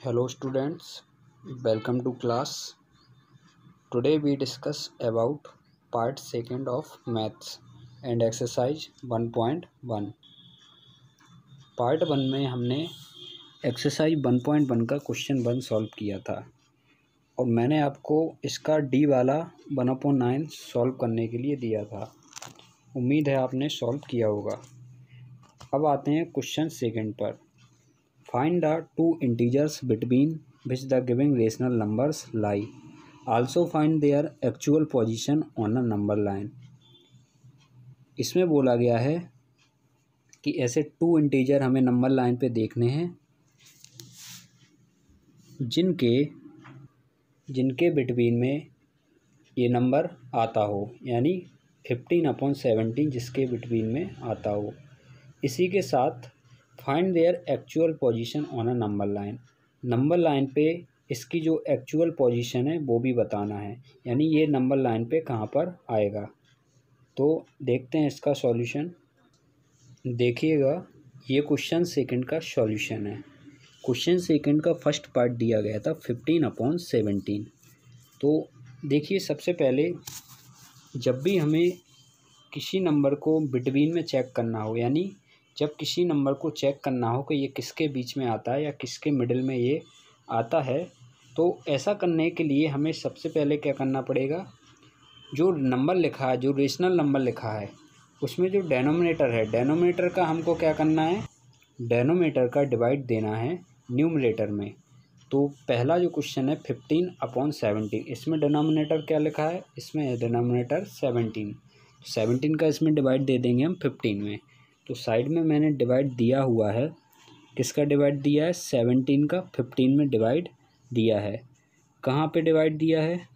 Hello students, welcome to class. Today we discuss about part second of maths and exercise 1.1. Part 1 में हमने exercise 1.1 का question 1 solve किया था और मैंने आपको इसका डी वाला 1/9 सॉल्व करने के लिए दिया था। उम्मीद है आपने सॉल्व किया होगा। अब आते हैं क्वेश्चन सेकंड पर। Find the two integers between which the given rational numbers lie. Also find their actual position on a number line. इसमें बोला गया है कि ऐसे टू इंटीजर हमें नंबर लाइन पे देखने हैं जिनके बिटवीन में ये नंबर आता हो, यानी 15/17 जिसके बिटवीन में आता हो। इसी के साथ find their actual position on a number line. Number line पे इसकी जो एक्चुअल पोजीशन है वो भी बताना है, यानी ये नंबर लाइन पे कहाँ पर आएगा। तो देखते हैं इसका सॉल्यूशन। देखिएगा, ये क्वेश्चन सेकंड का सॉल्यूशन है। क्वेश्चन सेकंड का फर्स्ट पार्ट दिया गया था 15/17। तो देखिए, सबसे पहले जब भी हमें किसी नंबर को बिटवीन में चेक करना हो, यानी जब किसी नंबर को चेक करना हो कि ये किसके बीच में आता है या किसके मिडिल में ये आता है, तो ऐसा करने के लिए हमें सबसे पहले क्या करना पड़ेगा, जो नंबर लिखा है, जो रेशनल नंबर लिखा है, उसमें जो डेनोमिनेटर है, डेनोमिनेटर का हमको क्या करना है, डेनोमिनेटर का डिवाइड देना है न्यूमरेटर में। तो पहला जो क्वेश्चन है 15/17, इसमें डिनोमिनेटर क्या लिखा है, इसमें है डिनोमिनेटर 17 का इसमें डिवाइड दे देंगे हम 15 में। तो साइड में मैंने डिवाइड दिया हुआ है, किसका डिवाइड दिया है, 17 का 15 में डिवाइड दिया है। कहाँ पे डिवाइड दिया है,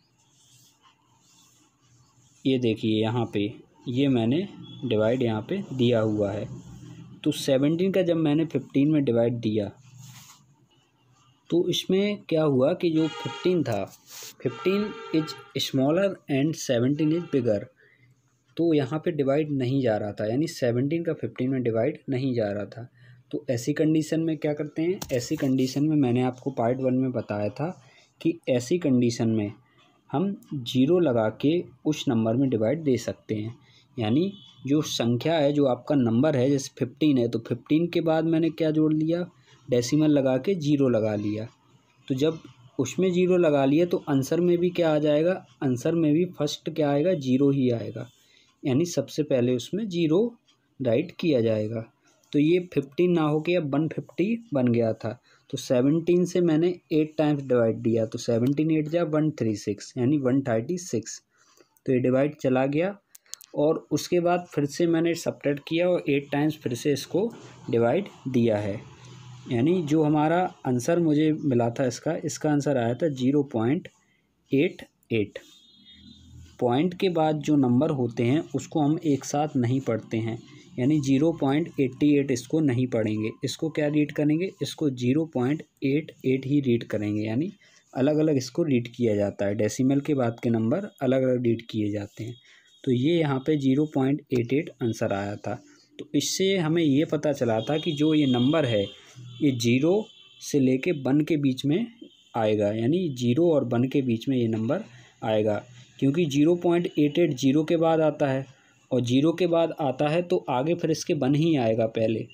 ये देखिए यहाँ पे, ये मैंने डिवाइड यहाँ पे दिया हुआ है। तो 17 का जब मैंने 15 में डिवाइड दिया तो इसमें क्या हुआ कि जो 15 था, 15 is smaller and 17 is bigger, तो यहाँ पे डिवाइड नहीं जा रहा था, यानी 17 का 15 में डिवाइड नहीं जा रहा था। तो ऐसी कंडीशन में क्या करते हैं, ऐसी कंडीशन में मैंने आपको पार्ट 1 में बताया था कि ऐसी कंडीशन में हम 0 लगा के उस नंबर में डिवाइड दे सकते हैं। यानी जो संख्या है, जो आपका नंबर है, जैसे 15 है, तो 15 के बाद मैंने क्या जोड़ लिया, डेसिमल लगा के 0 लगा लिया। तो जब उसमें 0 लगा लिया तो आंसर में भी क्या आ जाएगा, आंसर में भी फर्स्ट क्या आएगा, 0 ही आएगा, यानी सबसे पहले उसमें 0 राइट किया जाएगा। तो ये 15 ना हो के अब 150 बन गया था। तो 17 से मैंने 8 टाइम्स डिवाइड दिया, तो 17 8 जा 136, यानी 136। तो ये डिवाइड चला गया और उसके बाद फिर से मैंने सब्ट्रैक्ट किया और 8 टाइम्स फिर से इसको डिवाइड दिया है, यानी जो हमारा आंसर मुझे मिला था इसका आंसर आया था 0.88। पॉइंट के बाद जो नंबर होते हैं उसको हम एक साथ नहीं पढ़ते हैं, यानी 0.88 इसको नहीं पढ़ेंगे, इसको क्या रीड करेंगे, इसको 0.88 ही रीड करेंगे, यानी अलग अलग इसको रीड किया जाता है। डेसिमल के बाद के नंबर अलग अलग रीड किए जाते हैं। तो ये यहाँ पे 0.88 आंसर आया था। तो इससे हमें ये पता चला था कि जो ये नंबर है ये 0 से लेके 1 के बीच में आएगा, यानी 0 और 1 के बीच में ये नंबर आएगा, क्योंकि 0.88 0 के बाद आता है और 0 के बाद आता है तो आगे फिर इसके 1 ही आएगा पहले।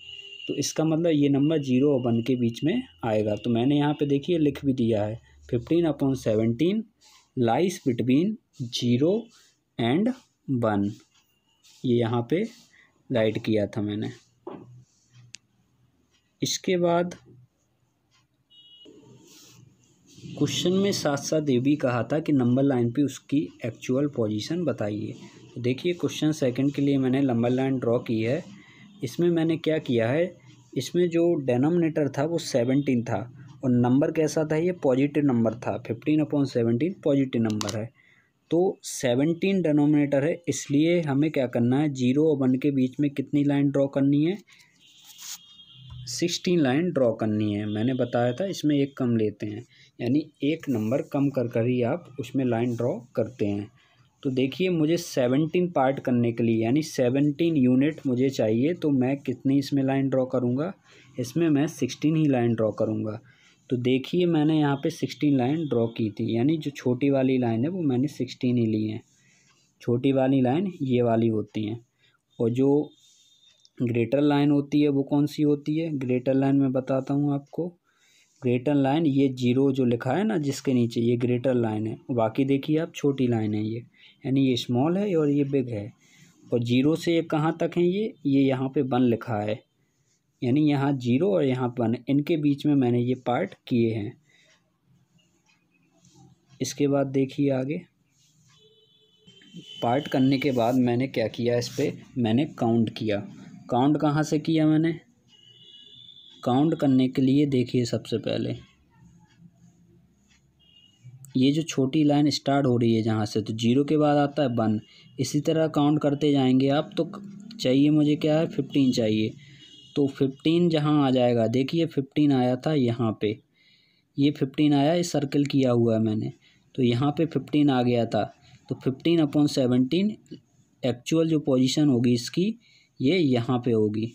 तो इसका मतलब ये नंबर 0 और 1 के बीच में आएगा। तो मैंने यहाँ पे देखिए लिख भी दिया है 15/17 लाइज बिटवीन 0 एंड 1, ये यहाँ पे राइट किया था मैंने। इसके बाद क्वेश्चन में साथ साथ ये भी कहा था कि नंबर लाइन पे उसकी एक्चुअल पोजीशन बताइए। तो देखिए, क्वेश्चन सेकंड के लिए मैंने नंबर लाइन ड्रॉ की है। इसमें मैंने क्या किया है, इसमें जो डेनोमिनेटर था वो 17 था और नंबर कैसा था, ये पॉजिटिव नंबर था। 15/17 पॉजिटिव नंबर है, तो 17 डेनोमिनेटर है, इसलिए हमें क्या करना है, 0 और 1 के बीच में कितनी लाइन ड्रॉ करनी है, 16 लाइन ड्रॉ करनी है। मैंने बताया था इसमें एक कम लेते हैं, यानी एक नंबर कम कर ही आप उसमें लाइन ड्रॉ करते हैं। तो देखिए, मुझे 17 पार्ट करने के लिए, यानी 17 यूनिट मुझे चाहिए, तो मैं कितनी इसमें लाइन ड्रॉ करूँगा, इसमें मैं 16 ही लाइन ड्रॉ करूँगा, तो देखिए मैंने यहाँ पे 16 लाइन ड्रॉ की थी, यानी जो छोटी वाली लाइन है वो मैंने 16 ही ली है। छोटी वाली लाइन ये वाली होती हैं, और जो ग्रेटर लाइन होती है वो कौन सी होती है? ग्रेटर लाइन मैं बताता हूँ आपको। ग्रेटर लाइन ये 0 जो लिखा है ना जिसके नीचे, ये ग्रेटर लाइन है। बाकी देखिए आप छोटी लाइन है ये, यानी ये स्मॉल है और ये बिग है। और 0 से ये कहाँ तक है? ये यहाँ पे 1 लिखा है, यानी यहाँ 0 और यहाँ 1, इनके बीच में मैंने ये पार्ट किए हैं। इसके बाद देखिए आगे पार्ट करने के बाद मैंने क्या किया, इस पर मैंने काउंट किया। काउंट कहाँ से किया मैंने? काउंट करने के लिए देखिए सबसे पहले ये जो छोटी लाइन स्टार्ट हो रही है जहाँ से, तो 0 के बाद आता है 1। इसी तरह काउंट करते जाएंगे आप। तो चाहिए मुझे क्या है? 15 चाहिए। तो 15 जहाँ आ जाएगा, देखिए 15 आया था यहाँ पे, ये 15 आया, इस सर्कल किया हुआ है मैंने, तो यहाँ पे 15 आ गया था। तो 15/17 एक्चुअल जो पोजीशन होगी इसकी, ये यहाँ पे होगी।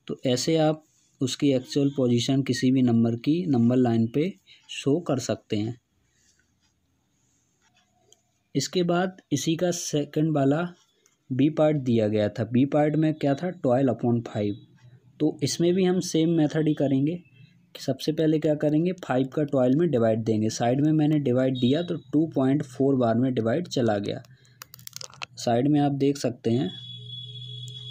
तो ऐसे आप उसकी एक्चुअल पोजीशन किसी भी नंबर की नंबर लाइन पे शो कर सकते हैं। इसके बाद इसी का सेकंड वाला बी पार्ट दिया गया था। बी पार्ट में क्या था? 12/5। तो इसमें भी हम सेम मेथड ही करेंगे कि सबसे पहले क्या करेंगे, 5 का 12 में डिवाइड देंगे। साइड में मैंने डिवाइड दिया तो 2.4 बार में डिवाइड चला गया। साइड में आप देख सकते हैं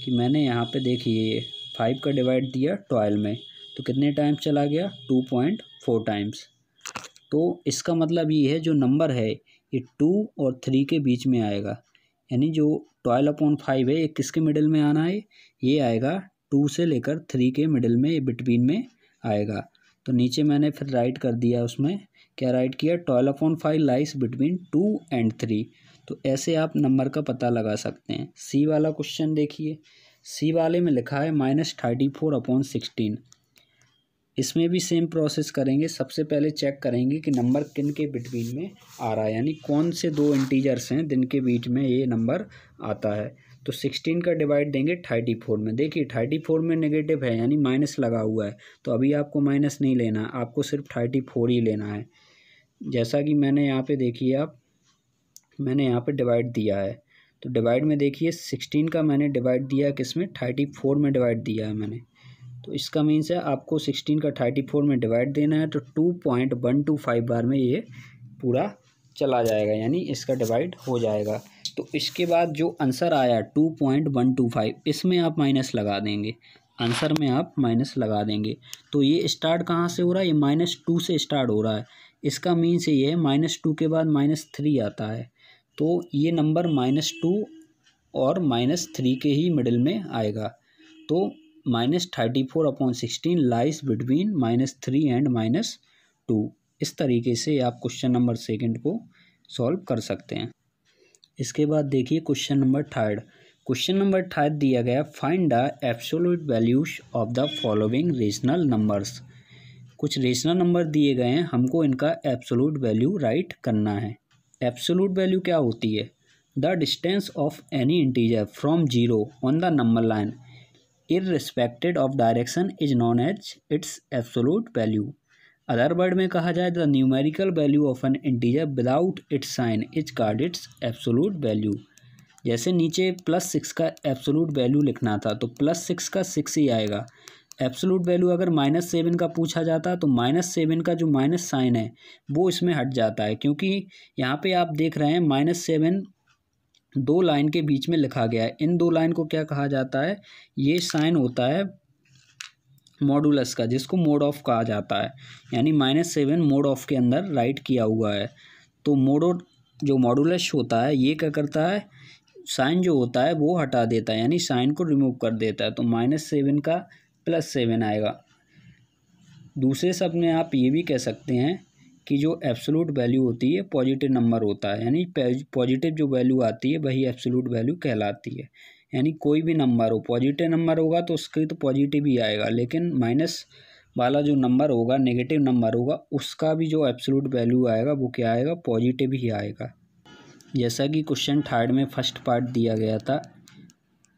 कि मैंने यहाँ पे देखिए 5 का डिवाइड दिया 12 में, तो कितने टाइम्स चला गया? 2.4 टाइम्स। तो इसका मतलब ये है जो नंबर है ये 2 और 3 के बीच में आएगा, यानी जो 12/5 है ये किसके मिडिल में आना है? ये आएगा 2 से लेकर 3 के मिडिल में, बिटवीन में आएगा। तो नीचे मैंने फिर राइट कर दिया, उसमें क्या राइट किया? 12/5 लाइज बिटवीन 2 and 3। तो ऐसे आप नंबर का पता लगा सकते हैं। सी वाला क्वेश्चन देखिए, सी वाले में लिखा है -34/16। इसमें भी सेम प्रोसेस करेंगे। सबसे पहले चेक करेंगे कि नंबर किन के बिटवीन में आ रहा है, यानी कौन से दो इंटीजर्स हैं जिनके बीच में ये नंबर आता है। तो 16 का डिवाइड देंगे 34 में। देखिए 34 में नेगेटिव है, यानी माइनस लगा हुआ है, तो अभी आपको माइनस नहीं लेना, आपको सिर्फ 34 ही लेना है। जैसा कि मैंने यहाँ पे देखिए आप, मैंने यहाँ पे डिवाइड दिया है, तो डिवाइड में देखिए 16 का मैंने डिवाइड दिया किस में? 34 में डिवाइड दिया है मैंने। तो इसका मीन्स है आपको 16 का 34 में डिवाइड देना है, तो 2.125 बार में ये पूरा चला जाएगा, यानी इसका डिवाइड हो जाएगा। तो इसके बाद जो आंसर आया 2.125, इसमें आप माइनस लगा देंगे, आंसर में आप माइनस लगा देंगे। तो ये स्टार्ट कहाँ से हो रहा है? ये -2 से स्टार्ट हो रहा है। इसका मीन्स ये है -2 के बाद -3 आता है, तो ये नंबर -2 और -3 के ही मिडिल में आएगा। तो -34/16 लाइज बिटवीन -3 एंड -2। इस तरीके से आप क्वेश्चन नंबर सेकंड को सॉल्व कर सकते हैं। इसके बाद देखिए question number third. Question number third दिया गया, find the absolute values of the following rational numbers. कुछ रेशनल नंबर दिए गए हैं, हमको इनका एब्सोल्यूट वैल्यू राइट करना है। एब्सोल्यूट वैल्यू क्या होती है? The distance of any integer from 0 on the number line irrespective of direction is known as its absolute value. Other word में कहा जाए the numerical value of an integer without its sign is called its absolute value. जैसे नीचे +6 का absolute value लिखना था, तो +6 का 6 ही आएगा। एब्सोल्यूट वैल्यू अगर -7 का पूछा जाता तो -7 का जो माइनस साइन है वो इसमें हट जाता है, क्योंकि यहाँ पे आप देख रहे हैं -7 दो लाइन के बीच में लिखा गया है। इन दो लाइन को क्या कहा जाता है? ये साइन होता है मॉडुलस का, जिसको मोड ऑफ कहा जाता है, यानी -7 मोड ऑफ के अंदर राइट किया हुआ है। तो मोड जो मॉडुलस होता है ये क्या करता है? साइन जो होता है वो हटा देता है, यानी साइन को रिमूव कर देता है। तो -7 का +7 आएगा। दूसरे शब्द में आप ये भी कह सकते हैं कि जो एब्सोल्यूट वैल्यू होती है पॉजिटिव नंबर होता है, यानी पॉजिटिव जो वैल्यू आती है वही एब्सोल्यूट वैल्यू कहलाती है। यानी कोई भी नंबर हो, पॉजिटिव नंबर होगा तो उसके तो पॉजिटिव ही आएगा, लेकिन माइनस वाला जो नंबर होगा, नेगेटिव नंबर होगा, उसका भी जो एब्सोल्यूट वैल्यू आएगा वो क्या आएगा? पॉजिटिव ही आएगा। जैसा कि क्वेश्चन थर्ड में फर्स्ट पार्ट दिया गया था,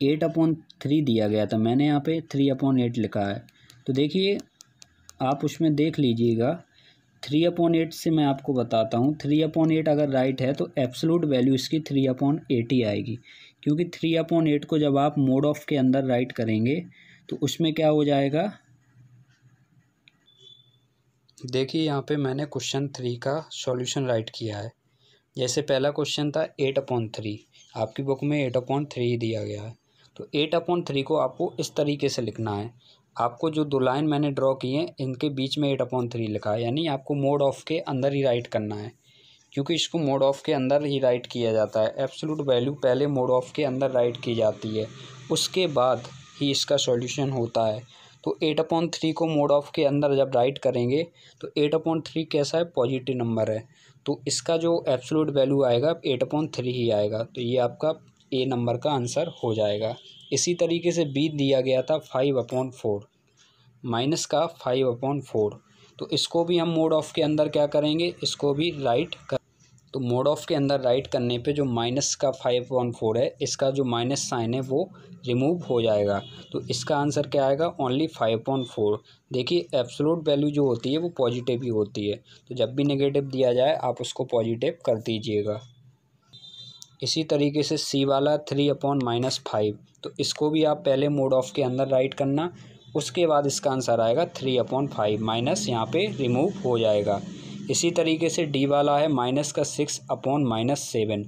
8/3 दिया गया था, मैंने यहाँ पे 3/8 लिखा है। तो देखिए आप उसमें देख लीजिएगा 3/8 से मैं आपको बताता हूँ, 3/8 अगर राइट है तो एब्सोल्यूट वैल्यू इसकी 3/8 ही आएगी, क्योंकि 3/8 को जब आप मोड ऑफ के अंदर राइट करेंगे तो उसमें क्या हो जाएगा। देखिए यहाँ पे मैंने क्वेश्चन 3 का सॉल्यूशन राइट किया है। जैसे पहला क्वेश्चन था 8/3, आपकी बुक में 8/3 ही दिया गया है, तो 8/3 को आपको इस तरीके से लिखना है। आपको जो दो लाइन मैंने ड्रॉ की हैं इनके बीच में 8/3 लिखा है, यानी आपको मोड ऑफ के अंदर ही राइट करना है, क्योंकि इसको मोड ऑफ के अंदर ही राइट किया जाता है। एब्सोल्यूट वैल्यू पहले मोड ऑफ के अंदर राइट की जाती है, उसके बाद ही इसका सॉल्यूशन होता है। तो 8/3 को मोड ऑफ के अंदर जब राइट करेंगे तो 8/3 कैसा है, पॉजिटिव नंबर है, तो इसका जो एब्सोल्यूट वैल्यू आएगा 8/3 ही आएगा। तो ये आपका ए नंबर का आंसर हो जाएगा। इसी तरीके से बी दिया गया था 5/4, माइनस का 5/4, तो इसको भी हम मोड ऑफ के अंदर क्या करेंगे, इसको भी राइट कर। तो मोड ऑफ के अंदर राइट करने पे जो माइनस का 5/4 है, इसका जो माइनस साइन है वो रिमूव हो जाएगा, तो इसका आंसर क्या आएगा, ओनली 5/4। देखिए एब्सोल्यूट वैल्यू जो होती है वो पॉजिटिव ही होती है, तो जब भी नेगेटिव दिया जाए आप उसको पॉजिटिव कर दीजिएगा। इसी तरीके से सी वाला 3/-5, तो इसको भी आप पहले मोड ऑफ के अंदर राइट करना, उसके बाद इसका आंसर आएगा 3/5, माइनस यहाँ पे रिमूव हो जाएगा। इसी तरीके से डी वाला है माइनस का 6/-7,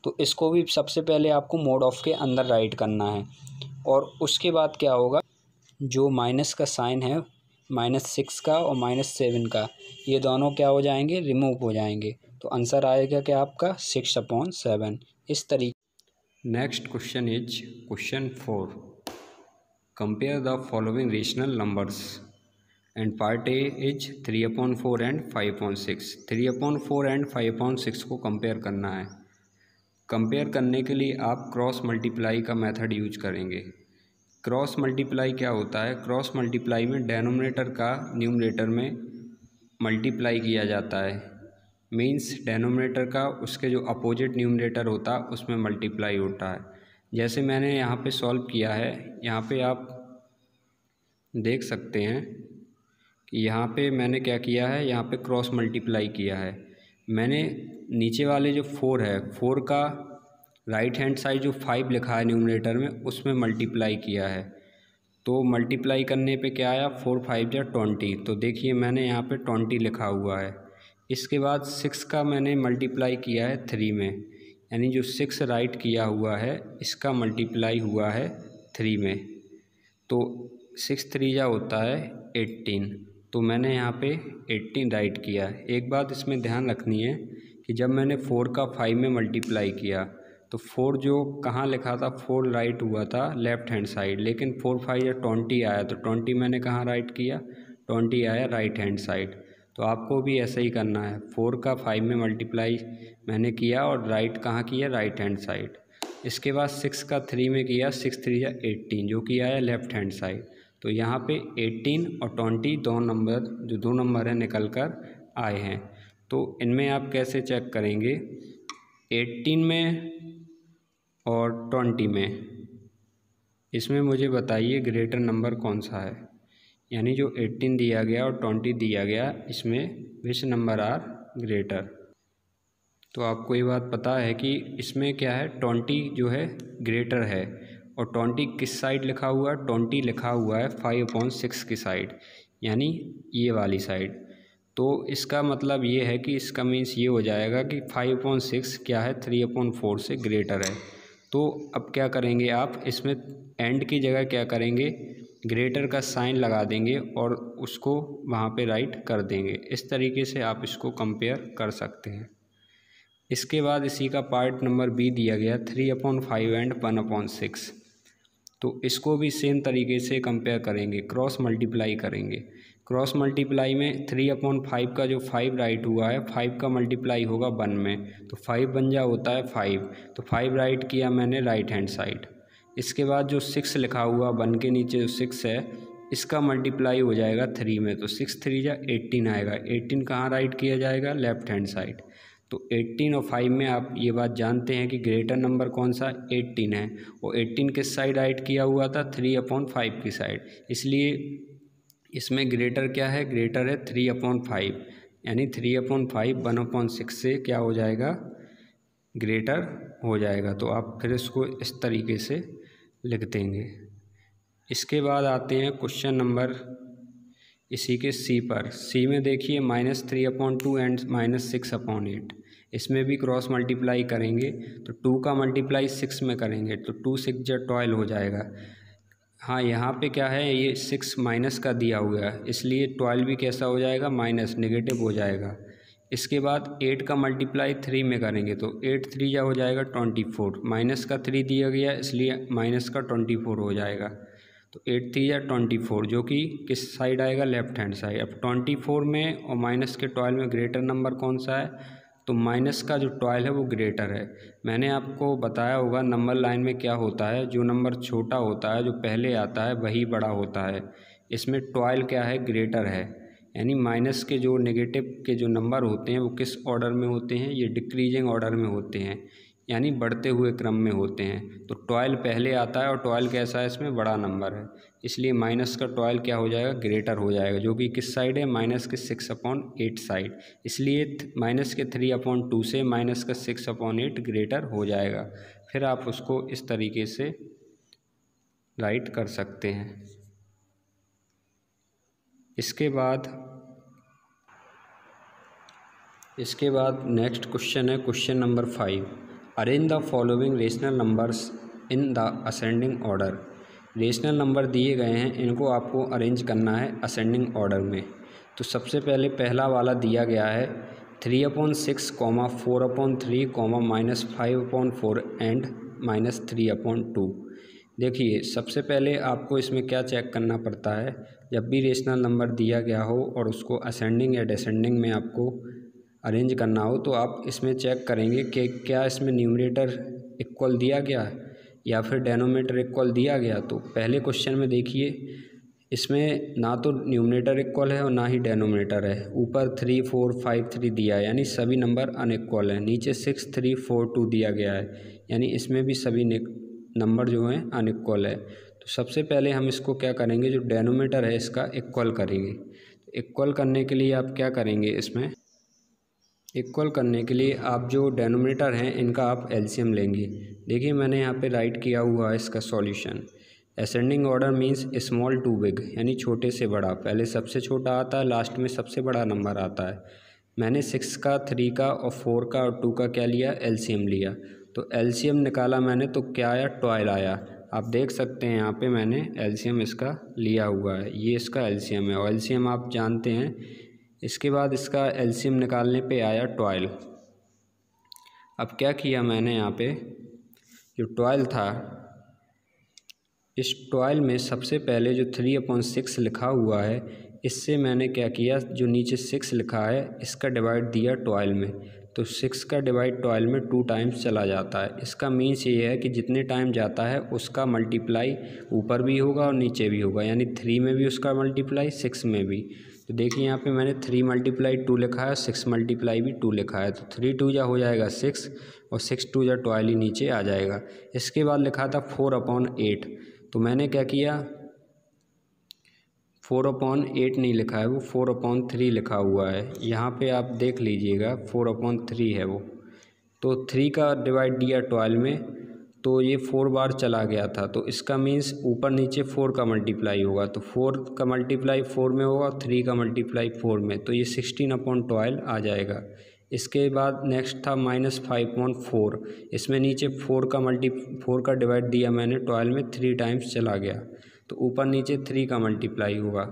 तो इसको भी सबसे पहले आपको मोड ऑफ के अंदर राइट करना है, और उसके बाद क्या होगा, जो माइनस का साइन है -6 का और -7 का, ये दोनों क्या हो जाएंगे, रिमूव हो जाएंगे, तो आंसर आएगा क्या आपका 6/7। इस तरीके। Next question is question 4, compare the following rational numbers and part A is 3/4 and 5/6। 3/4 and 5/6 को कंपेयर करना है। कंपेयर करने के लिए आप क्रॉस मल्टीप्लाई का मेथड यूज करेंगे। क्रॉस मल्टीप्लाई क्या होता है, क्रॉस मल्टीप्लाई में डेनोमिनेटर का न्यूमरेटर में मल्टीप्लाई किया जाता है, मीन्स डेनोमिनेटर का उसके जो अपोजिट न्यूमरेटर होता है उसमें मल्टीप्लाई होता है। जैसे मैंने यहाँ पे सॉल्व किया है, यहाँ पे आप देख सकते हैं कि यहाँ पे मैंने क्या किया है, यहाँ पे क्रॉस मल्टीप्लाई किया है। मैंने नीचे वाले जो 4 है, 4 का राइट हैंड साइड जो 5 लिखा है न्यूमरेटर में उसमें मल्टीप्लाई किया है, तो मल्टीप्लाई करने पे क्या आया, 4×5 = 20, तो देखिए मैंने यहाँ पे 20 लिखा हुआ है। इसके बाद 6 का मैंने मल्टीप्लाई किया है 3 में, यानी जो 6 राइट किया हुआ है इसका मल्टीप्लाई हुआ है 3 में, तो 6×3 होता है 18, तो मैंने यहाँ पे 18 राइट किया है। एक बात इसमें ध्यान रखनी है कि जब मैंने 4 का 5 में मल्टीप्लाई किया तो 4 जो कहाँ लिखा था, 4 राइट हुआ था लेफ़्ट हैंड साइड, लेकिन 4×5 = 20 आया, तो 20 मैंने कहाँ राइट किया, 20 आया राइट हैंड साइड। तो आपको भी ऐसा ही करना है, 4 का 5 में मल्टीप्लाई मैंने किया और राइट कहाँ किया, राइट हैंड साइड। इसके बाद 6 का 3 में किया, 6×3 = 18, जो कि आया लेफ़्ट हैंड साइड। तो यहाँ पे 18 और 20 दो नंबर हैं निकल कर आए हैं। तो इनमें आप कैसे चेक करेंगे, 18 में और 20 में, इसमें मुझे बताइए ग्रेटर नंबर कौन सा है, यानी जो 18 दिया गया और 20 दिया गया इसमें विच नंबर आर ग्रेटर। तो आपको ये बात पता है कि इसमें क्या है, 20 जो है ग्रेटर है, और 20 किस साइड लिखा हुआ है, 20 लिखा हुआ है 5/6 की साइड, यानी ये वाली साइड। तो इसका मतलब ये है कि इसका मीन्स ये हो जाएगा कि 5/6 क्या है, 3/4 से ग्रेटर है। तो अब क्या करेंगे आप, इसमें एंड की जगह क्या करेंगे, ग्रेटर का साइन लगा देंगे और उसको वहाँ पे राइट कर देंगे। इस तरीके से आप इसको कंपेयर कर सकते हैं। इसके बाद इसी का पार्ट नंबर बी दिया गया 3/5 एंड 1/6, तो इसको भी सेम तरीके से कंपेयर करेंगे, क्रॉस मल्टीप्लाई करेंगे। क्रॉस मल्टीप्लाई में 3/5 का जो 5 राइट हुआ है, 5 का मल्टीप्लाई होगा 1 में, तो 5 बन जा होता है 5, तो 5 राइट किया मैंने राइट हैंड साइड। इसके बाद जो 6 लिखा हुआ 1 के नीचे जो 6 है, इसका मल्टीप्लाई हो जाएगा 3 में, तो 6×3 = 18 आएगा। 18 कहाँ राइट किया जाएगा, लेफ़्ट हैंड साइड। तो 18 और 5 में आप ये बात जानते हैं कि ग्रेटर नंबर कौन सा, 18 है, और 18 किस साइड राइट किया हुआ था, 3/5 की साइड, इसलिए इसमें ग्रेटर क्या है, ग्रेटर है 3/5। यानी 3/5 1/6 से क्या हो जाएगा, ग्रेटर हो जाएगा। तो आप फिर इसको इस तरीके से लिख देंगे। इसके बाद आते हैं क्वेश्चन नंबर इसी के सी पर। सी में देखिए -3/2 एंड -6/8, इसमें भी क्रॉस मल्टीप्लाई करेंगे तो 2 का मल्टीप्लाई 6 में करेंगे तो 2 6 जा 12 हो जाएगा। हाँ, यहाँ पे क्या है, ये 6 माइनस का दिया हुआ है, इसलिए 12 भी कैसा हो जाएगा, माइनस, नेगेटिव हो जाएगा। इसके बाद 8 का मल्टीप्लाई 3 में करेंगे तो 8 3 जा हो जाएगा 24, माइनस का 3 दिया गया इसलिए माइनस का 24 हो जाएगा। तो 8 3 जा 24, जो कि किस साइड आएगा, लेफ्ट हैंड साइड। अब 24 में और माइनस के 12 में ग्रेटर नंबर कौन सा है, तो माइनस का जो 12 है वो ग्रेटर है। मैंने आपको बताया होगा नंबर लाइन में क्या होता है, जो नंबर छोटा होता है, जो पहले आता है वही बड़ा होता है। इसमें 12 क्या है, ग्रेटर है। यानी माइनस के जो नेगेटिव के जो नंबर होते हैं वो किस ऑर्डर में होते हैं, ये डिक्रीजिंग ऑर्डर में होते हैं, यानी बढ़ते हुए क्रम में होते हैं। तो 12 पहले आता है और 12 कैसा है, इसमें बड़ा नंबर है, इसलिए माइनस का 12 क्या हो जाएगा, ग्रेटर हो जाएगा, जो कि किस साइड है, माइनस के 6/8 साइड। इसलिए माइनस के 3/2 से माइनस का 6/8 ग्रेटर हो जाएगा। फिर आप उसको इस तरीके से राइट कर सकते हैं। इसके बाद नेक्स्ट क्वेश्चन है question number 5। Arrange the following rational numbers in the ascending order. Rational number दिए गए हैं, इनको आपको अरेंज करना है असेंडिंग ऑर्डर में। तो सबसे पहले पहला वाला दिया गया है 3/6, 4/3, -5/4 एंड -3/2। देखिए, सबसे पहले आपको इसमें क्या चेक करना पड़ता है, जब भी रेशनल नंबर दिया गया हो और उसको असेंडिंग या डिसेंडिंग में आपको अरेंज करना हो, तो आप इसमें चेक करेंगे कि क्या इसमें न्यूमरेटर इक्वल दिया गया या फिर डेनोमिनेटर इक्वल दिया गया। तो पहले क्वेश्चन में देखिए, इसमें ना तो न्यूमरेटर इक्वल है और ना ही डेनोमिनेटर है। ऊपर 3 4 5 3 दिया है, यानी सभी नंबर अनइक्वल हैं। नीचे 6 3 4 2 दिया गया है, यानी इसमें भी सभी नंबर जो हैं अनइक्वल है। तो सबसे पहले हम इसको क्या करेंगे, जो डेनोमिनेटर है इसका इक्वल करेंगे। इक्वल करने के लिए आप क्या करेंगे, इसमें इक्वल करने के लिए आप जो डेनोमिनेटर हैं इनका आप एलसीएम लेंगे। देखिए, मैंने यहाँ पे राइट किया हुआ है इसका सॉल्यूशन। Ascending order means small to big, यानी छोटे से बड़ा। पहले सबसे छोटा आता है, लास्ट में सबसे बड़ा नंबर आता है। मैंने 6 का, 3 का और 4 का और 2 का क्या लिया, एलसीएम लिया। तो एलसीएम निकाला मैंने, तो क्या आया, 12 आया। आप देख सकते हैं यहाँ पे मैंने एलसीएम इसका लिया हुआ है, ये इसका एलसीएम है। और एलसीएम आप जानते हैं। इसके बाद इसका एलसीएम निकालने पे आया 12। अब क्या किया मैंने, यहाँ पे जो 12 था, इस 12 में सबसे पहले जो 3/6 लिखा हुआ है, इससे मैंने क्या किया, जो नीचे 6 लिखा है इसका डिवाइड दिया 12 में। तो 6 का डिवाइड 12 में 2 टाइम्स चला जाता है। इसका मीन्स ये है कि जितने टाइम जाता है उसका मल्टीप्लाई ऊपर भी होगा और नीचे भी होगा, यानी 3 में भी उसका मल्टीप्लाई, 6 में भी। तो देखिए, यहाँ पे मैंने 3 × 2 लिखा है, 6 × भी 2 लिखा है। तो 3 2 जा हो जाएगा 6 और 6 2 जा 12 ही नीचे आ जाएगा। इसके बाद लिखा था 4/8, तो मैंने क्या किया, 4/8 नहीं लिखा है, वो 4/3 लिखा हुआ है। यहाँ पे आप देख लीजिएगा 4/3 है वो। तो 3 का डिवाइड दिया 12 में, तो ये 4 बार चला गया था। तो इसका मीन्स ऊपर नीचे 4 का मल्टीप्लाई होगा, तो 4 का मल्टीप्लाई 4 में होगा, 3 का मल्टीप्लाई 4 में, तो ये 16/12 आ जाएगा। इसके बाद नेक्स्ट था -5/4, इसमें नीचे 4 का डिवाइड दिया मैंने 12 में, 3 टाइम्स चला गया, तो ऊपर नीचे 3 का मल्टीप्लाई होगा।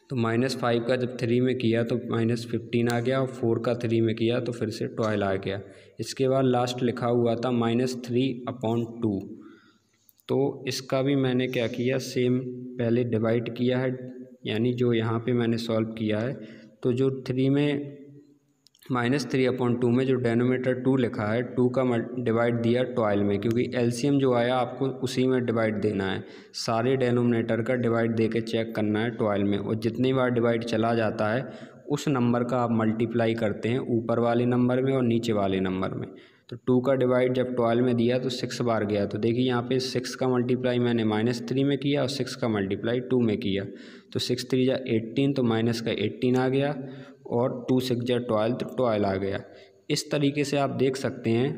तो -5 का जब 3 में किया तो -15 आ गया, और 4 का 3 में किया तो फिर से 12 आ गया। इसके बाद लास्ट लिखा हुआ था -3/2, तो इसका भी मैंने क्या किया, सेम पहले डिवाइड किया है, यानी जो यहाँ पे मैंने सॉल्व किया है। तो जो 3 में -3/2 में जो डेनोमीटर 2 लिखा है, 2 का डिवाइड दिया 12 में, क्योंकि एलसीएम जो आया आपको उसी में डिवाइड देना है। सारे डेनोमिनेटर का डिवाइड दे के चेक करना है 12 में, और जितनी बार डिवाइड चला जाता है उस नंबर का आप मल्टीप्लाई करते हैं ऊपर वाले नंबर में और नीचे वाले नंबर में। तो 2 का डिवाइड जब 12 में दिया तो 6 बार गया, तो देखिए यहाँ पे 6 का मल्टीप्लाई मैंने -3 में किया और 6 का मल्टीप्लाई 2 में किया, तो 6 3 जा 18, तो माइनस का 18 आ गया, और 2 6 जा 12 तो 12 आ गया। इस तरीके से आप देख सकते हैं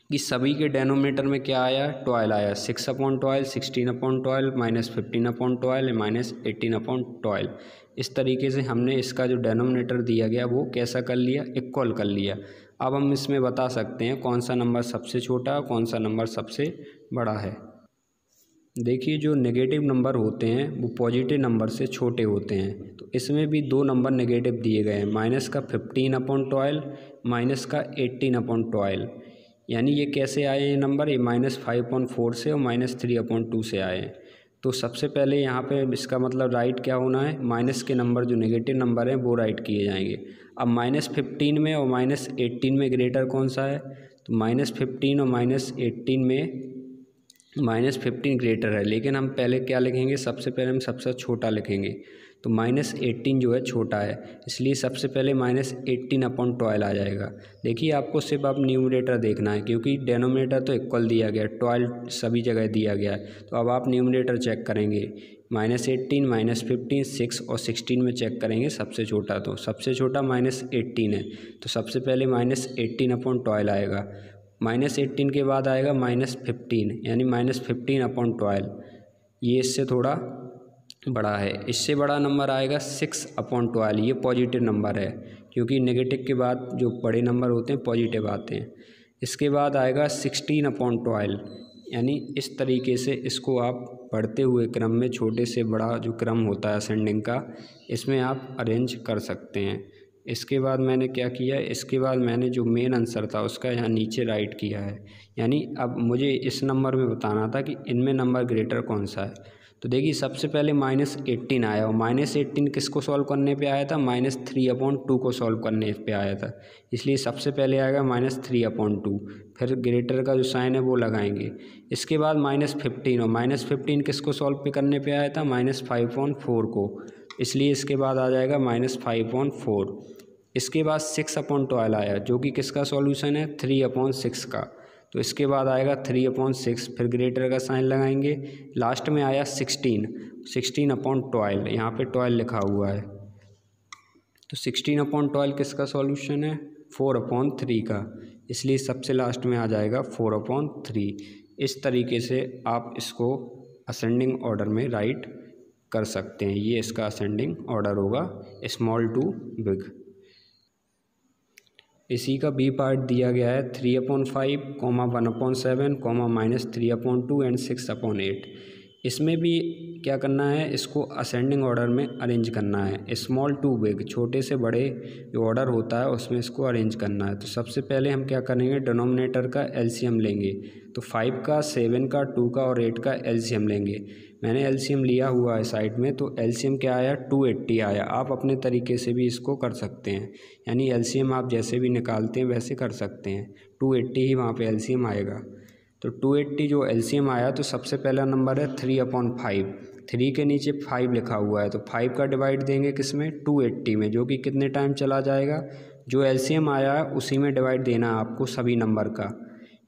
कि सभी के डेनोमिनेटर में क्या आया, 12 आया। 6/12, 16/12, -15/12, -18/12। इस तरीके से हमने इसका जो डेनोमिनेटर दिया गया वो कैसा कर लिया, इक्वल कर लिया। अब हम इसमें बता सकते हैं कौन सा नंबर सबसे छोटा और कौन सा नंबर सबसे बड़ा है। देखिए जो नेगेटिव नंबर होते हैं वो पॉजिटिव नंबर से छोटे होते हैं, तो इसमें भी 2 नंबर नेगेटिव दिए गए हैं, माइनस का 15/12, माइनस का 18/12। यानी ये कैसे आए ये नंबर, ये -5/4 से और -3/2 से आए हैं। तो सबसे पहले यहाँ पे इसका मतलब राइट क्या होना है, माइनस के नंबर जो नेगेटिव नंबर हैं वो राइट किए जाएंगे। अब -15 में और -18 में ग्रेटर कौन सा है, तो -15 और -18 में -15 ग्रेटर है, लेकिन हम पहले क्या लिखेंगे, सबसे पहले हम सबसे छोटा लिखेंगे। तो -18 जो है छोटा है, इसलिए सबसे पहले -18/12 आ जाएगा। देखिए आपको सिर्फ अब न्यूमरेटर देखना है, क्योंकि डेनोमिनेटर तो इक्वल दिया गया है, 12 सभी जगह दिया गया है। तो अब आप न्यूमरेटर चेक करेंगे, -18, -15, 6 और 16 में चेक करेंगे सबसे छोटा, तो सबसे छोटा -18 है, तो सबसे पहले -18/12 आएगा। -18 के बाद आएगा -15, यानी -15/12। ये इससे थोड़ा बड़ा है। इससे बड़ा नंबर आएगा 6/12, ये पॉजिटिव नंबर है, क्योंकि नेगेटिव के बाद जो बड़े नंबर होते हैं पॉजिटिव आते हैं। इसके बाद आएगा 16/12, यानी इस तरीके से इसको आप बढ़ते हुए क्रम में छोटे से बड़ा जो क्रम होता है असेंडिंग का, इसमें आप अरेंज कर सकते हैं। इसके बाद मैंने क्या किया, इसके बाद मैंने जो मेन आंसर था उसका यहाँ नीचे राइट किया है। यानी अब मुझे इस नंबर में बताना था कि इनमें नंबर ग्रेटर कौन सा है। तो देखिए सबसे पहले -18 आया, और -18 किसको सॉल्व करने पे आया था, -3/2 को सॉल्व करने पे आया था, इसलिए सबसे पहले आएगा -3/2। फिर ग्रेटर का जो साइन है वो लगाएंगे। इसके बाद -15, और -15 किसको सॉल्व पे करने पे आया था, -5/4 को, इसलिए इसके बाद आ जाएगा -5/4। इसके बाद 6/12 आया, जो कि किसका सॉल्यूशन है, 3/6 का, तो इसके बाद आएगा 3/6, फिर ग्रेटर का साइन लगाएंगे। लास्ट में आया 16/12, यहाँ पे 12 लिखा हुआ है, तो 16/12 किसका सॉल्यूशन है, 4/3 का, इसलिए सबसे लास्ट में आ जाएगा 4/3। इस तरीके से आप इसको असेंडिंग ऑर्डर में राइट कर सकते हैं। ये इसका असेंडिंग ऑर्डर होगा, स्मॉल टू बिग। इसी का बी पार्ट दिया गया है 3/5, 1/7, -3/2 एंड 6/8। इसमें भी क्या करना है, इसको असेंडिंग ऑर्डर में अरेंज करना है, स्मॉल टू बिग, छोटे से बड़े जो ऑर्डर होता है उसमें इसको अरेंज करना है। तो सबसे पहले हम क्या करेंगे, डिनोमिनेटर का एलसीएम लेंगे। तो 5 का, 7 का, 2 का और 8 का एलसीएम लेंगे। मैंने एलसीएम लिया हुआ है साइड में, तो एलसीएम क्या आया, 280 आया। आप अपने तरीके से भी इसको कर सकते हैं, यानी एलसीएम आप जैसे भी निकालते हैं वैसे कर सकते हैं, 280 ही वहाँ पे एलसीएम आएगा। तो 280 जो एलसीएम आया, तो सबसे पहला नंबर है 3/5, 3 के नीचे 5 लिखा हुआ है, तो 5 का डिवाइड देंगे किस में, 280 में, जो कि कितने टाइम चला जाएगा, जो एलसीएम आया है उसी में डिवाइड देना है आपको सभी नंबर का।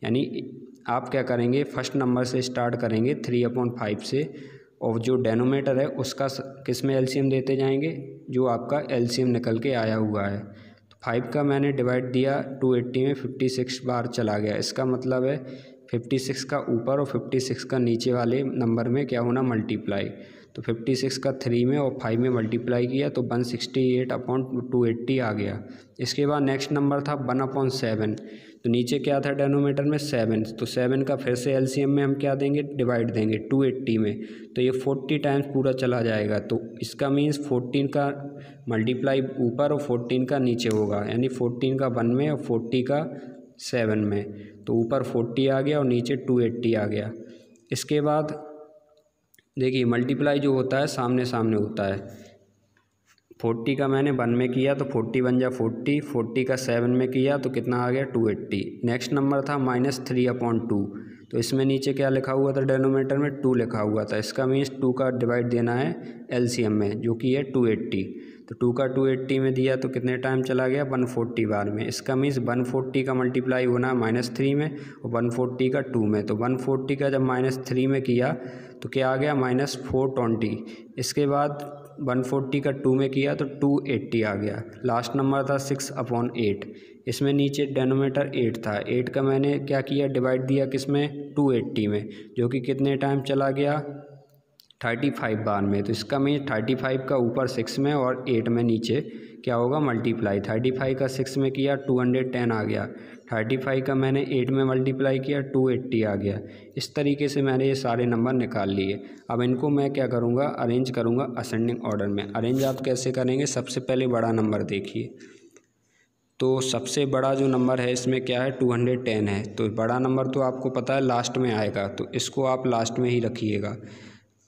यानी आप क्या करेंगे, फर्स्ट नंबर से स्टार्ट करेंगे 3/5 से, और जो डेनोमिनेटर है उसका किस में एलसीएम देते जाएंगे, जो आपका एलसीएम निकल के आया हुआ है। तो 5 का मैंने डिवाइड दिया 280 में, 56 बार चला गया। इसका मतलब है 56 का ऊपर और 56 का नीचे वाले नंबर में क्या होना, मल्टीप्लाई। तो 56 का 3 में और 5 में मल्टीप्लाई किया तो 168/280 आ गया। इसके बाद नेक्स्ट नंबर था 1/7, तो नीचे क्या था डेनोमीटर में, 7, तो 7 का फिर से एलसीएम में हम क्या देंगे, डिवाइड देंगे 280 में, तो ये 40 टाइम्स पूरा चला जाएगा। तो इसका मीन्स 14 का मल्टीप्लाई ऊपर और 14 का नीचे होगा, यानी 14 का 1 में और 40 का 7 में, तो ऊपर 40 आ गया और नीचे 280 आ गया। इसके बाद देखिए मल्टीप्लाई जो होता है सामने सामने होता है, 40 का मैंने 1 में किया तो 40 बन जा 40, 40 का 7 में किया तो कितना आ गया 280। नेक्स्ट नंबर था -3/2, तो इसमें नीचे क्या लिखा हुआ था, डेनोमीटर में 2 लिखा हुआ था, इसका मीन्स 2 का डिवाइड देना है एलसीएम में, जो कि है 280। तो 2 का 280 में दिया तो कितने टाइम चला गया, 140 बार में। इसका मीन्स 140 का मल्टीप्लाई होना है -3 में और 140 का 2 में, तो 140 का जब -3 में किया तो क्या आ गया, -420। इसके बाद 140 का 2 में किया तो 280 आ गया। लास्ट नंबर था 6/8, इसमें नीचे डेनोमीटर 8 था, 8 का मैंने क्या किया, डिवाइड दिया किस में, 280 में, जो कि कितने टाइम चला गया, 35 बार में। तो इसका मीन 35 का ऊपर 6 में और 8 में नीचे क्या होगा, मल्टीप्लाई। 35 का 6 में किया 210 आ गया, 35 का मैंने 8 में मल्टीप्लाई किया 280 आ गया। इस तरीके से मैंने ये सारे नंबर निकाल लिए। अब इनको मैं क्या करूँगा, अरेंज करूँगा असेंडिंग ऑर्डर में। अरेंज आप कैसे करेंगे, सबसे पहले बड़ा नंबर देखिए, तो सबसे बड़ा जो नंबर है इसमें क्या है, 210 है। तो बड़ा नंबर तो आपको पता है लास्ट में आएगा, तो इसको आप लास्ट में ही रखिएगा।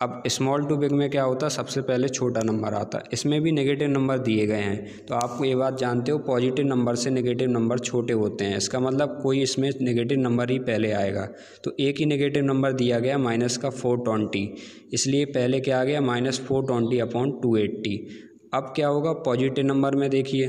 अब स्मॉल टू बिग में क्या होता है, सबसे पहले छोटा नंबर आता है। इसमें भी नेगेटिव नंबर दिए गए हैं, तो आपको ये बात जानते हो, पॉजिटिव नंबर से नेगेटिव नंबर छोटे होते हैं। इसका मतलब कोई इसमें नेगेटिव नंबर ही पहले आएगा। तो एक ही नेगेटिव नंबर दिया गया माइनस का 420, इसलिए पहले क्या आ गया, -420/280। अब क्या होगा, पॉजिटिव नंबर में देखिए,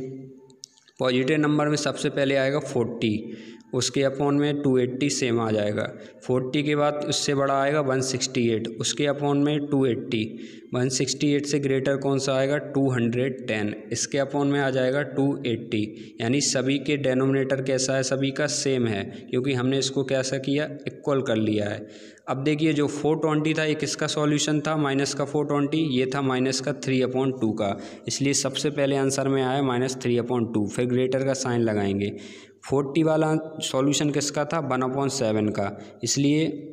पॉजिटिव नंबर में सबसे पहले आएगा 40, उसके अपॉन में 280 सेम आ जाएगा। 40 के बाद उससे बड़ा आएगा 168, उसके अपॉन में 280, 168 से ग्रेटर कौन सा आएगा, 210, इसके अपॉन में आ जाएगा 280। यानी सभी के डेनोमिनेटर कैसा है, सभी का सेम है, क्योंकि हमने इसको कैसा किया, इक्वल कर लिया है। अब देखिए जो 420 था ये किसका सॉल्यूशन था, माइनस का 420, ये था माइनस का 3/2 का, इसलिए सबसे पहले आंसर में आया -3/2। फिर ग्रेटर का साइन लगाएंगे। 40 वाला सॉल्यूशन किसका था, 1/7 का, इसलिए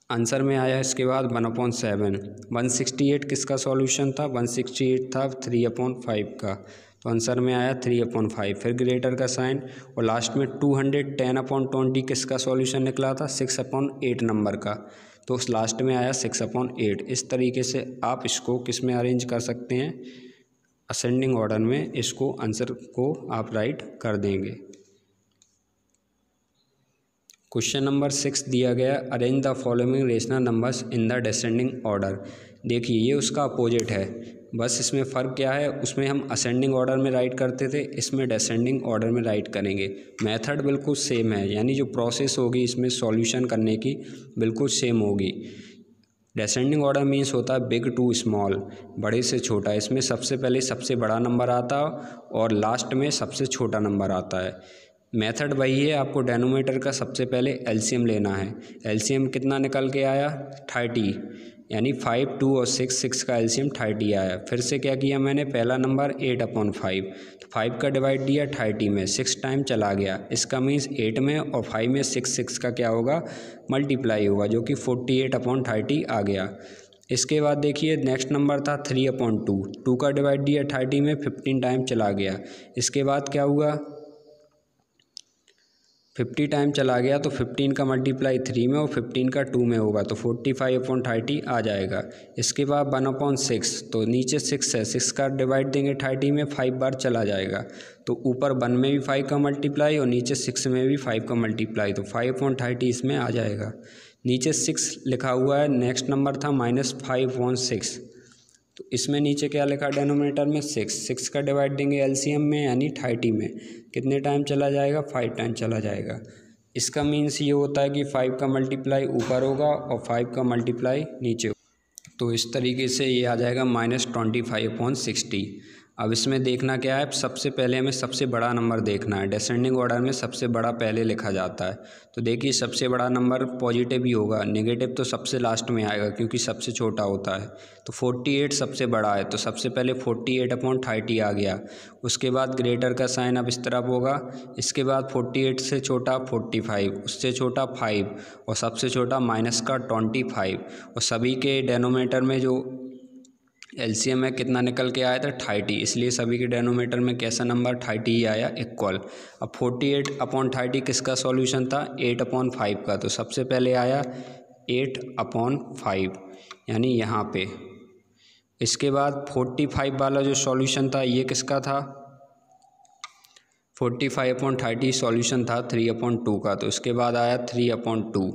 आंसर में आया इसके बाद 1/7। 168 किसका सॉल्यूशन था, 168 था 3/5 का, तो आंसर में आया 3/5। फिर ग्रेटर का साइन, और लास्ट में 210/20 किसका सॉल्यूशन निकला था, 6/8 नंबर का, तो उस लास्ट में आया 6/8। इस तरीके से आप इसको किस में अरेंज कर सकते हैं, असेंडिंग ऑर्डर में इसको आंसर को आप राइट कर देंगे। क्वेश्चन नंबर 6 दिया गया, arrange the following rational numbers in the descending order. देखिए ये उसका अपोजिट है, बस इसमें फ़र्क क्या है, उसमें हम असेंडिंग ऑर्डर में राइट करते थे, इसमें डिसेंडिंग ऑर्डर में राइट करेंगे। मेथड बिल्कुल सेम है, यानी जो प्रोसेस होगी इसमें सॉल्यूशन करने की बिल्कुल सेम होगी। डिसेंडिंग ऑर्डर मीन्स होता है बिग टू स्मॉल, बड़े से छोटा। इसमें सबसे पहले सबसे बड़ा नंबर आता है और लास्ट में सबसे छोटा नंबर आता है। मेथड वही है, आपको डेनोमीटर का सबसे पहले एलसीएम लेना है। एलसीएम कितना निकल के आया, 30, यानी 5, 2 और 6 का एलसीएम 30 आया। फिर से क्या किया मैंने, पहला नंबर 8/5, तो 5 का डिवाइड दिया 30 में, 6 टाइम चला गया, इसका मीन्स 8 में और 5 में 6 का क्या होगा, मल्टीप्लाई होगा, जो कि 48/30 आ गया। इसके बाद देखिए नेक्स्ट नंबर था 3/2, 2 का डिवाइड दिया 30 में, 15 टाइम चला गया। इसके बाद क्या हुआ, 50 टाइम चला गया, तो 15 का मल्टीप्लाई 3 में और 15 का 2 में होगा, तो 45/30 आ जाएगा। इसके बाद 1/6, तो नीचे 6 है, 6 का डिवाइड देंगे 30 में, 5 बार चला जाएगा, तो ऊपर 1 में भी 5 का मल्टीप्लाई और नीचे 6 में भी 5 का मल्टीप्लाई, तो 5/30 इसमें आ जाएगा। नीचे 6 लिखा हुआ है, नेक्स्ट नंबर था -5/6, तो इसमें नीचे क्या लिखा, डेनोमिनेटर में 6 का डिवाइड देंगे एलसीएम में, यानी 30 में, कितने टाइम चला जाएगा, 5 टाइम चला जाएगा। इसका मीन्स ये होता है कि 5 का मल्टीप्लाई ऊपर होगा और 5 का मल्टीप्लाई नीचे होगा, तो इस तरीके से ये आ जाएगा -25/60। अब इसमें देखना क्या है, सबसे पहले हमें सबसे बड़ा नंबर देखना है। डिसेंडिंग ऑर्डर में सबसे बड़ा पहले लिखा जाता है, तो देखिए सबसे बड़ा नंबर पॉजिटिव ही होगा, नेगेटिव तो सबसे लास्ट में आएगा क्योंकि सबसे छोटा होता है। तो 48 सबसे बड़ा है, तो सबसे पहले 48/30 आ गया। उसके बाद ग्रेटर का साइन अब इस तरफ होगा, इसके बाद 48 से छोटा 45, उससे छोटा 5 और सबसे छोटा -25, और सभी के डेनोमिनेटर में जो एलसीएम है कितना निकल के आया था, 30, इसलिए सभी के डेनोमीटर में कैसा नंबर 30 ही आया, इक्वल। अब 48/30 किसका सॉल्यूशन था, 8/5 का, तो सबसे पहले आया 8/5, यानी यहाँ पे। इसके बाद 45 वाला जो सॉल्यूशन था ये किसका था, 45/30 सॉल्यूशन था 3/2 का, तो इसके बाद आया 3/2।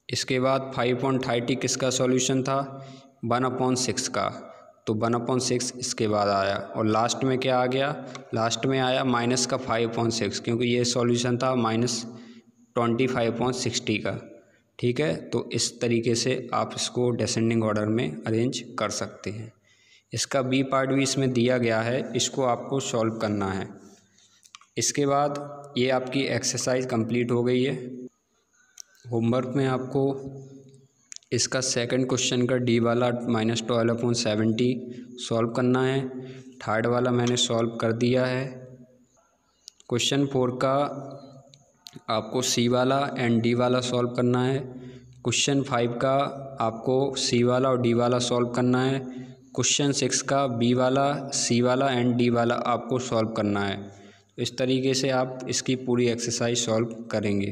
इसके बाद 5/30 किसका सॉल्यूशन था, 1/6 का, तो 1/6 इसके बाद आया। और लास्ट में क्या आ गया, लास्ट में आया माइनस का 5/6, क्योंकि ये सॉल्यूशन था -25/60 का, ठीक है, तो इस तरीके से आप इसको डिसेंडिंग ऑर्डर में अरेंज कर सकते हैं। इसका बी पार्ट भी इसमें दिया गया है, इसको आपको सॉल्व करना है। इसके बाद ये आपकी एक्सरसाइज कंप्लीट हो गई है। होमवर्क में आपको इसका सेकंड क्वेश्चन का डी वाला -12/70 सॉल्व करना है। थर्ड वाला मैंने सॉल्व कर दिया है। क्वेश्चन 4 का आपको सी वाला एंड डी वाला सॉल्व करना है। क्वेश्चन 5 का आपको सी वाला और डी वाला सॉल्व करना है। क्वेश्चन 6 का बी वाला, सी वाला एंड डी वाला आपको सॉल्व करना है। इस तरीके से आप इसकी पूरी एक्सरसाइज सॉल्व करेंगे।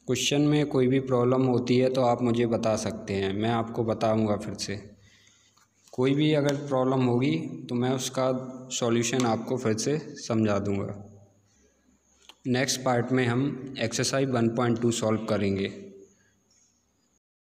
क्वेश्चन में कोई भी प्रॉब्लम होती है तो आप मुझे बता सकते हैं, मैं आपको बताऊंगा फिर से। कोई भी अगर प्रॉब्लम होगी तो मैं उसका सॉल्यूशन आपको फिर से समझा दूंगा। नेक्स्ट पार्ट में हम एक्सरसाइज 1.2 सॉल्व करेंगे।